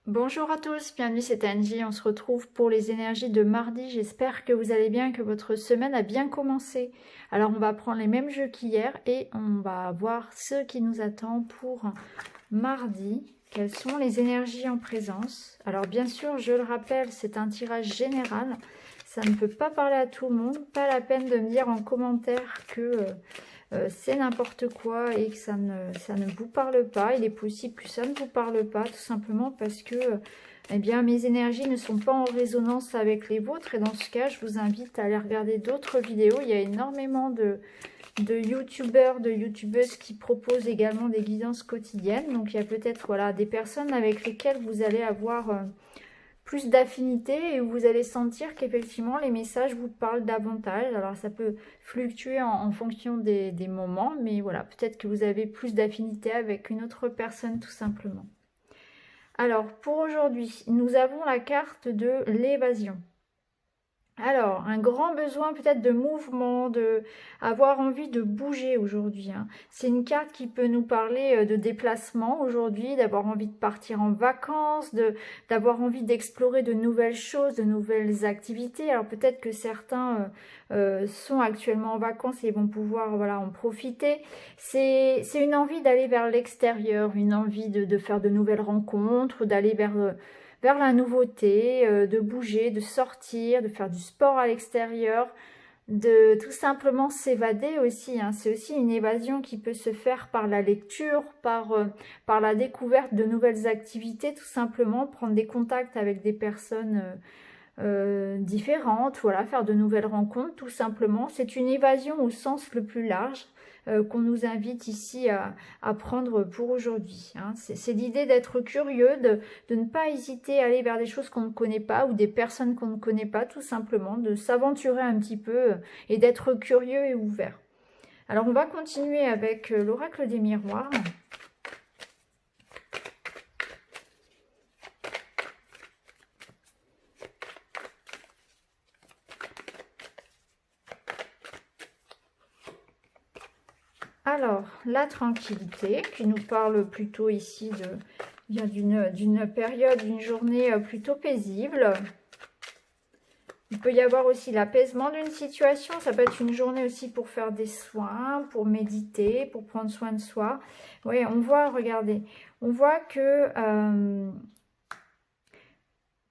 Bonjour à tous, bienvenue, c'est Angie. On se retrouve pour les énergies de mardi. J'espère que vous allez bien, que votre semaine a bien commencé. Alors on va prendre les mêmes jeux qu'hier et on va voir ce qui nous attend pour mardi. Quelles sont les énergies en présence? Alors bien sûr, je le rappelle, c'est un tirage général. Ça ne peut pas parler à tout le monde. Pas la peine de me dire en commentaire que c'est n'importe quoi et que ça ne vous parle pas. Il est possible que ça ne vous parle pas, tout simplement parce que eh bien, mes énergies ne sont pas en résonance avec les vôtres. Et dans ce cas, je vous invite à aller regarder d'autres vidéos. Il y a énormément de youtubeurs, de youtubeuses qui proposent également des guidances quotidiennes. Donc il y a peut-être voilà, des personnes avec lesquelles vous allez avoir plus d'affinité et où vous allez sentir qu'effectivement les messages vous parlent davantage. Alors ça peut fluctuer en fonction des moments, mais voilà, peut-être que vous avez plus d'affinité avec une autre personne tout simplement. Alors pour aujourd'hui, nous avons la carte de l'évasion. Alors, un grand besoin peut-être de mouvement, de avoir envie de bouger aujourd'hui, hein. C'est une carte qui peut nous parler de déplacement aujourd'hui, d'avoir envie de partir en vacances, d'avoir envie d'explorer de nouvelles choses, de nouvelles activités. Alors peut-être que certains sont actuellement en vacances et vont pouvoir voilà, en profiter. C'est une envie d'aller vers l'extérieur, une envie de faire de nouvelles rencontres, d'aller vers la nouveauté, de bouger, de sortir, de faire du sport à l'extérieur, de tout simplement s'évader aussi, hein. C'est aussi une évasion qui peut se faire par la lecture, par la découverte de nouvelles activités, tout simplement prendre des contacts avec des personnes différentes, voilà, faire de nouvelles rencontres, tout simplement. C'est une évasion au sens le plus large qu'on nous invite ici à prendre pour aujourd'hui, hein. C'est l'idée d'être curieux, de ne pas hésiter à aller vers des choses qu'on ne connaît pas ou des personnes qu'on ne connaît pas, tout simplement, de s'aventurer un petit peu et d'être curieux et ouvert. Alors on va continuer avec l'oracle des miroirs. Alors, la tranquillité, qui nous parle plutôt ici d'une période, d'une journée plutôt paisible. Il peut y avoir aussi l'apaisement d'une situation. Ça peut être une journée aussi pour faire des soins, pour méditer, pour prendre soin de soi. Oui, on voit, regardez, on voit qu'il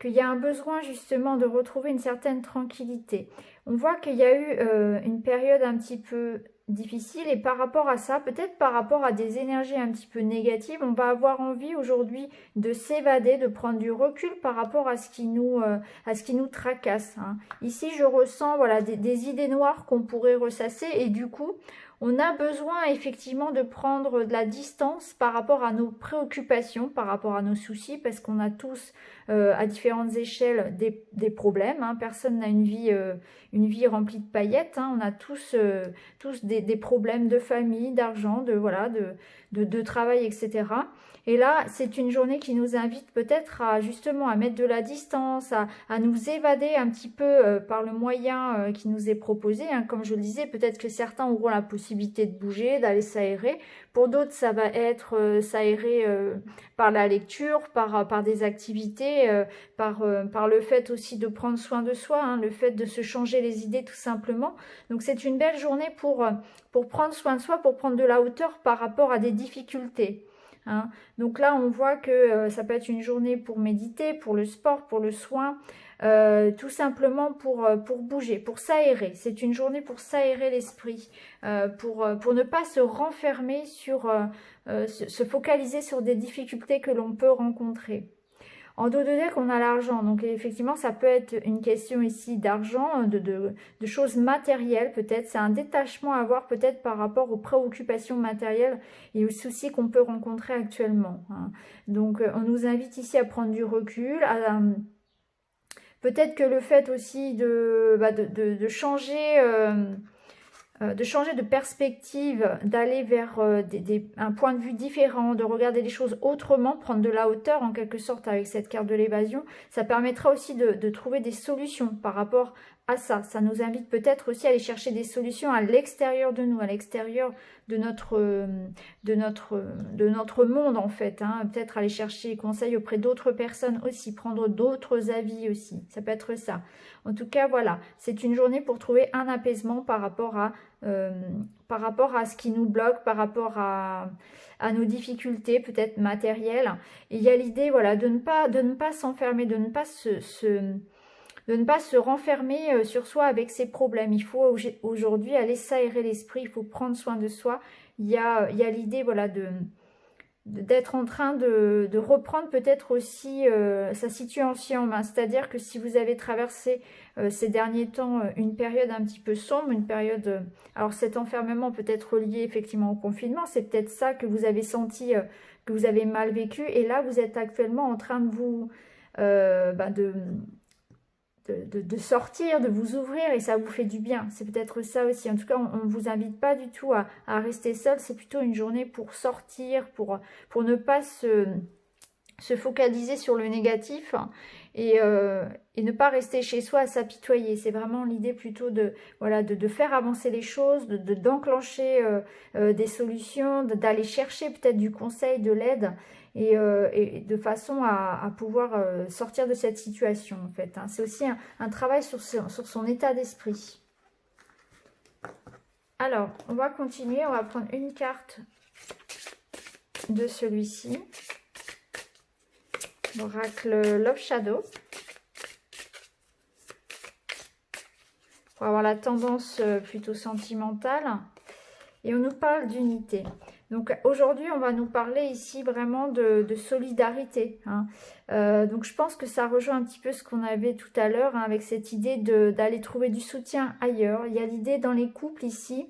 y a un besoin justement de retrouver une certaine tranquillité. On voit qu'il y a eu une période un petit peu difficile et par rapport à ça, peut-être par rapport à des énergies un petit peu négatives, on va avoir envie aujourd'hui de s'évader, de prendre du recul par rapport à ce qui nous tracasse, hein. Ici, je ressens voilà, des idées noires qu'on pourrait ressasser et du coup, on a besoin effectivement de prendre de la distance par rapport à nos préoccupations, par rapport à nos soucis, parce qu'on a tous à différentes échelles des problèmes, hein. Personne n'a une vie remplie de paillettes, hein. On a tous des problèmes de famille, d'argent, voilà, de travail, etc. Et là, c'est une journée qui nous invite peut-être à justement à mettre de la distance, à nous évader un petit peu par le moyen qui nous est proposé, hein. Comme je le disais, peut-être que certains auront la possibilité de bouger, d'aller s'aérer. Pour d'autres, ça va être s'aérer par la lecture, par des activités, par le fait aussi de prendre soin de soi, hein, le fait de se changer les idées tout simplement. Donc c'est une belle journée pour prendre soin de soi, pour prendre de la hauteur par rapport à des difficultés, hein. Donc là, on voit que ça peut être une journée pour méditer, pour le sport, pour le soin, tout simplement pour bouger, pour s'aérer. C'est une journée pour s'aérer l'esprit, pour ne pas se renfermer se focaliser sur des difficultés que l'on peut rencontrer. En dos de deck, on a l'argent. Donc effectivement, ça peut être une question ici d'argent, de choses matérielles peut-être. C'est un détachement à avoir peut-être par rapport aux préoccupations matérielles et aux soucis qu'on peut rencontrer actuellement, hein. Donc on nous invite ici à prendre du recul, peut-être que le fait aussi de changer... de changer de perspective, d'aller vers un point de vue différent, de regarder les choses autrement, prendre de la hauteur en quelque sorte avec cette carte de l'évasion, ça permettra aussi de trouver des solutions par rapport à ça. Ça nous invite peut-être aussi à aller chercher des solutions à l'extérieur de nous, à l'extérieur de notre monde en fait. Hein. Peut-être aller chercher conseil auprès d'autres personnes aussi, prendre d'autres avis aussi. Ça peut être ça. En tout cas, voilà, c'est une journée pour trouver un apaisement par rapport à ce qui nous bloque, par rapport à nos difficultés peut-être matérielles. Et il y a l'idée, voilà, de ne pas s'enfermer, de ne pas se renfermer sur soi avec ses problèmes. Il faut aujourd'hui aller s'aérer l'esprit, il faut prendre soin de soi. Il y a l'idée, voilà, d'être en train de reprendre peut-être aussi sa situation en main. C'est-à-dire que si vous avez traversé ces derniers temps une période un petit peu sombre, une période... alors cet enfermement peut être lié effectivement au confinement, c'est peut-être ça que vous avez senti, que vous avez mal vécu, et là vous êtes actuellement en train de vous... de sortir, de vous ouvrir, et ça vous fait du bien. C'est peut-être ça aussi. En tout cas, on ne vous invite pas du tout à rester seul. C'est plutôt une journée pour sortir, pour ne pas se focaliser sur le négatif et ne pas rester chez soi à s'apitoyer. C'est vraiment l'idée plutôt de faire avancer les choses, d'enclencher des solutions, d'aller chercher peut-être du conseil, de l'aide, et de façon à pouvoir sortir de cette situation en fait. Hein. C'est aussi un travail sur son état d'esprit. Alors, on va continuer, on va prendre une carte de celui-ci. L'oracle Love Shadow. Pour avoir la tendance plutôt sentimentale. Et on nous parle d'unité. Donc aujourd'hui, on va nous parler ici vraiment de solidarité. Hein. Donc je pense que ça rejoint un petit peu ce qu'on avait tout à l'heure, hein, avec cette idée d'aller trouver du soutien ailleurs. Il y a l'idée dans les couples ici,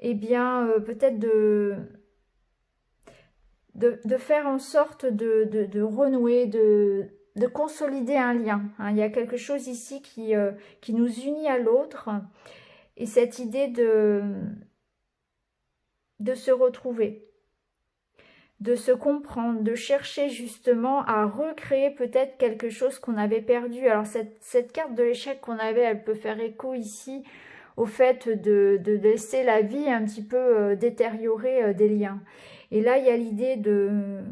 eh bien peut-être de faire en sorte de renouer, de consolider un lien. Hein. Il y a quelque chose ici qui nous unit à l'autre. Et cette idée de se retrouver, de se comprendre, de chercher justement à recréer peut-être quelque chose qu'on avait perdu. Alors cette carte de l'échec qu'on avait, elle peut faire écho ici au fait de laisser la vie un petit peu détériorer des liens. Et là, il y a l'idée de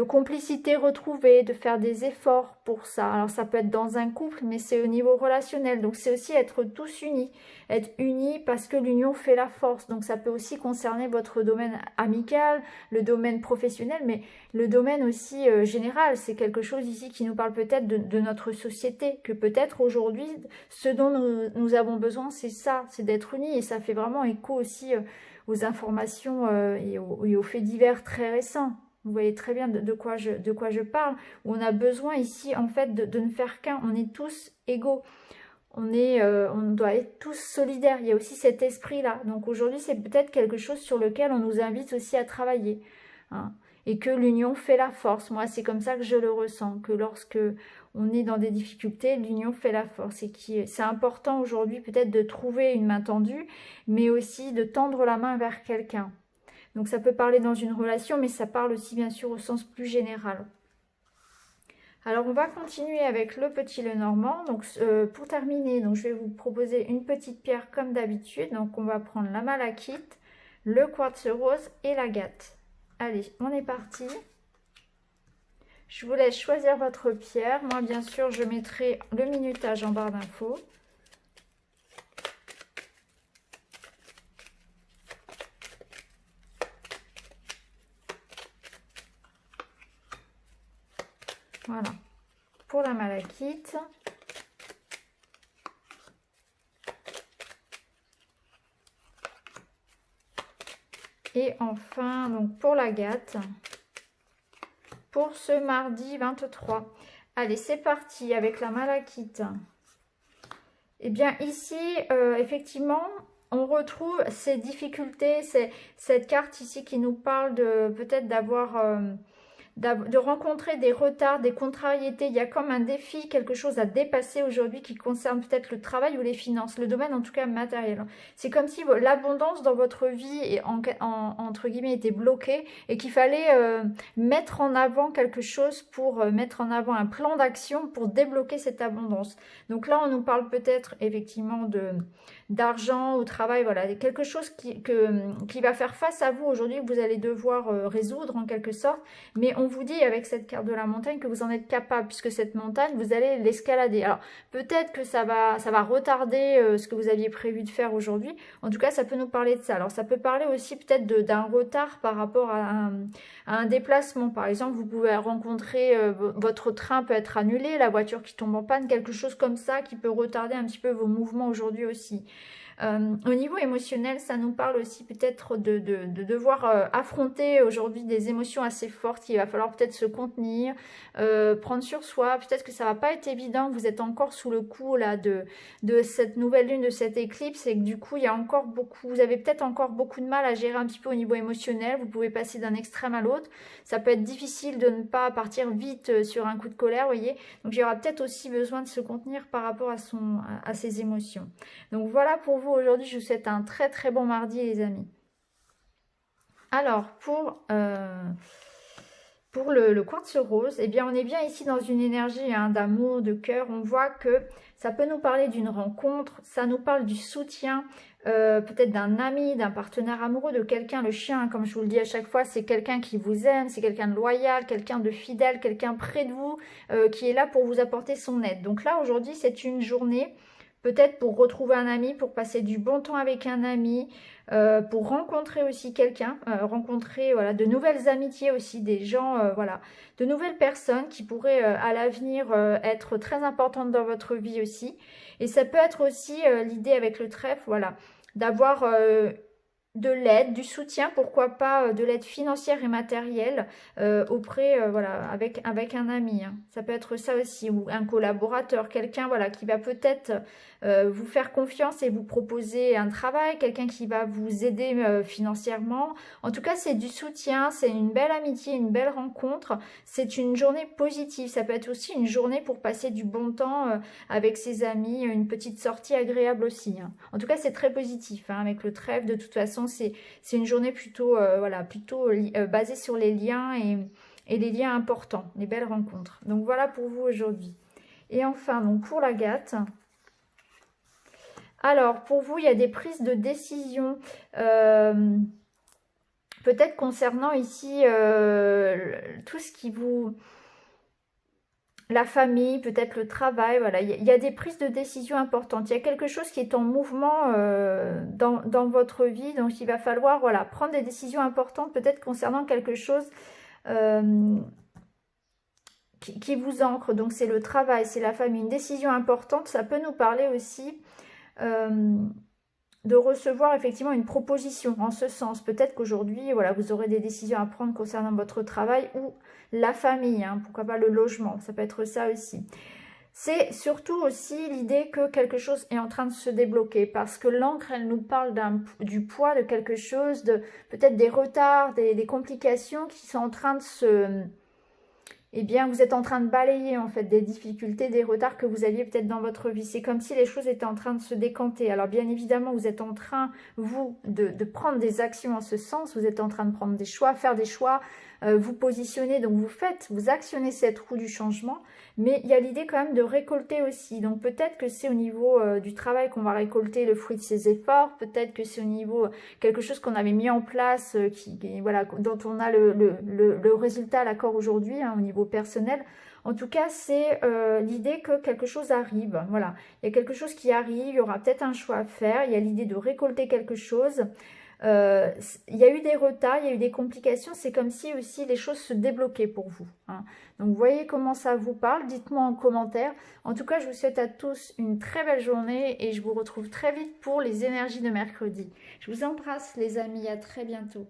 complicité retrouvée, de faire des efforts pour ça. Alors ça peut être dans un couple, mais c'est au niveau relationnel. Donc c'est aussi être tous unis. Être unis parce que l'union fait la force. Donc ça peut aussi concerner votre domaine amical, le domaine professionnel, mais le domaine aussi général. C'est quelque chose ici qui nous parle peut-être de notre société. Que peut-être aujourd'hui, ce dont nous avons besoin, c'est ça, c'est d'être unis. Et ça fait vraiment écho aussi aux informations et aux faits divers très récents. Vous voyez très bien de quoi je parle, où on a besoin ici en fait de ne faire qu'un. On est tous égaux, on doit être tous solidaires. Il y a aussi cet esprit-là. Donc aujourd'hui, c'est peut-être quelque chose sur lequel on nous invite aussi à travailler. Hein, et que l'union fait la force. Moi, c'est comme ça que je le ressens, que lorsque on est dans des difficultés, l'union fait la force. Et c'est important aujourd'hui peut-être de trouver une main tendue, mais aussi de tendre la main vers quelqu'un. Donc ça peut parler dans une relation, mais ça parle aussi bien sûr au sens plus général. Alors on va continuer avec le petit Lenormand. Donc pour terminer, donc je vais vous proposer une petite pierre comme d'habitude. Donc on va prendre la malachite, le quartz rose et l'agate. Allez, on est parti. Je vous laisse choisir votre pierre. Moi bien sûr je mettrai le minutage en barre d'infos. Voilà, pour la malachite. Et enfin, donc pour l'agate, pour ce mardi 23. Allez, c'est parti avec la malachite. Eh bien ici, effectivement, on retrouve ces difficultés, cette carte ici qui nous parle de peut-être d'avoir de rencontrer des retards, des contrariétés. Il y a comme un défi, quelque chose à dépasser aujourd'hui qui concerne peut-être le travail ou les finances, le domaine en tout cas matériel. C'est comme si l'abondance dans votre vie entre guillemets était bloquée et qu'il fallait mettre en avant quelque chose pour mettre en avant un plan d'action pour débloquer cette abondance. Donc là, on nous parle peut-être effectivement d'argent au travail, voilà, quelque chose qui va faire face à vous aujourd'hui, que vous allez devoir résoudre en quelque sorte, mais on vous dit avec cette carte de la montagne que vous en êtes capable, puisque cette montagne, vous allez l'escalader. Alors peut-être que ça va retarder ce que vous aviez prévu de faire aujourd'hui, en tout cas ça peut nous parler de ça. Alors ça peut parler aussi peut-être d'un retard par rapport à un déplacement, par exemple vous pouvez rencontrer, votre train peut être annulé, la voiture qui tombe en panne, quelque chose comme ça qui peut retarder un petit peu vos mouvements aujourd'hui aussi. Au niveau émotionnel, ça nous parle aussi peut-être de devoir affronter aujourd'hui des émotions assez fortes. Il va falloir peut-être se contenir, prendre sur soi. Peut-être que ça va pas être évident. Vous êtes encore sous le coup là de cette nouvelle lune, de cette éclipse, et que du coup il y a encore beaucoup. Vous avez peut-être encore beaucoup de mal à gérer un petit peu au niveau émotionnel. Vous pouvez passer d'un extrême à l'autre. Ça peut être difficile de ne pas partir vite sur un coup de colère, vous voyez. Donc il y aura peut-être aussi besoin de se contenir par rapport à ses émotions. Donc voilà pour vous. Aujourd'hui, je vous souhaite un très très bon mardi les amis. Alors pour le quartz rose, eh bien on est bien ici dans une énergie d'amour, de cœur. On voit que ça peut nous parler d'une rencontre, ça nous parle du soutien, peut-être d'un ami, d'un partenaire amoureux, de quelqu'un. Le chien, comme je vous le dis à chaque fois, c'est quelqu'un qui vous aime, c'est quelqu'un de loyal, quelqu'un de fidèle, quelqu'un près de vous, qui est là pour vous apporter son aide. Donc là aujourd'hui c'est une journée peut-être pour retrouver un ami, pour passer du bon temps avec un ami, pour rencontrer aussi quelqu'un, rencontrer voilà, de nouvelles amitiés aussi, des gens, voilà, de nouvelles personnes qui pourraient à l'avenir être très importantes dans votre vie aussi. Et ça peut être aussi l'idée avec le trèfle, voilà, d'avoir de l'aide, du soutien, pourquoi pas de l'aide financière et matérielle auprès, voilà, avec un ami. Hein. Ça peut être ça aussi, ou un collaborateur, quelqu'un voilà, qui va peut-être vous faire confiance et vous proposer un travail, quelqu'un qui va vous aider financièrement. En tout cas, c'est du soutien, c'est une belle amitié, une belle rencontre. C'est une journée positive. Ça peut être aussi une journée pour passer du bon temps avec ses amis, une petite sortie agréable aussi. Hein. En tout cas, c'est très positif hein, avec le trèfle. De toute façon, c'est une journée plutôt, voilà, plutôt basée sur les liens et les liens importants, les belles rencontres. Donc voilà pour vous aujourd'hui. Et enfin, donc pour l'agate. Alors, pour vous, il y a des prises de décision, peut-être concernant ici tout ce qui vous... La famille, peut-être le travail, voilà, il y a des prises de décision importantes. Il y a quelque chose qui est en mouvement dans votre vie, donc il va falloir voilà, prendre des décisions importantes, peut-être concernant quelque chose qui vous ancre. Donc c'est le travail, c'est la famille, une décision importante. Ça peut nous parler aussi de recevoir effectivement une proposition en ce sens. Peut-être qu'aujourd'hui, voilà, vous aurez des décisions à prendre concernant votre travail ou la famille, hein, pourquoi pas le logement, ça peut être ça aussi. C'est surtout aussi l'idée que quelque chose est en train de se débloquer parce que l'encre, elle nous parle du poids de quelque chose, de peut-être des retards, des complications qui sont en train de se... Eh bien, vous êtes en train de balayer en fait des difficultés, des retards que vous aviez peut-être dans votre vie. C'est comme si les choses étaient en train de se décanter. Alors bien évidemment, vous êtes en train, vous, de prendre des actions en ce sens. Vous êtes en train de prendre des choix, faire des choix, vous positionner. Donc vous actionnez cette roue du changement. Mais il y a l'idée quand même de récolter aussi. Donc peut-être que c'est au niveau du travail qu'on va récolter le fruit de ses efforts. Peut-être que c'est au niveau quelque chose qu'on avait mis en place, voilà, dont on a le résultat à l'accord aujourd'hui, hein, au niveau personnel. En tout cas, c'est l'idée que quelque chose arrive. Voilà, il y a quelque chose qui arrive, il y aura peut-être un choix à faire. Il y a l'idée de récolter quelque chose. Il y a eu des retards, il y a eu des complications, c'est comme si aussi les choses se débloquaient pour vous. Hein. Donc, vous voyez comment ça vous parle, dites-moi en commentaire. En tout cas, je vous souhaite à tous une très belle journée et je vous retrouve très vite pour les énergies de mercredi. Je vous embrasse les amis, à très bientôt.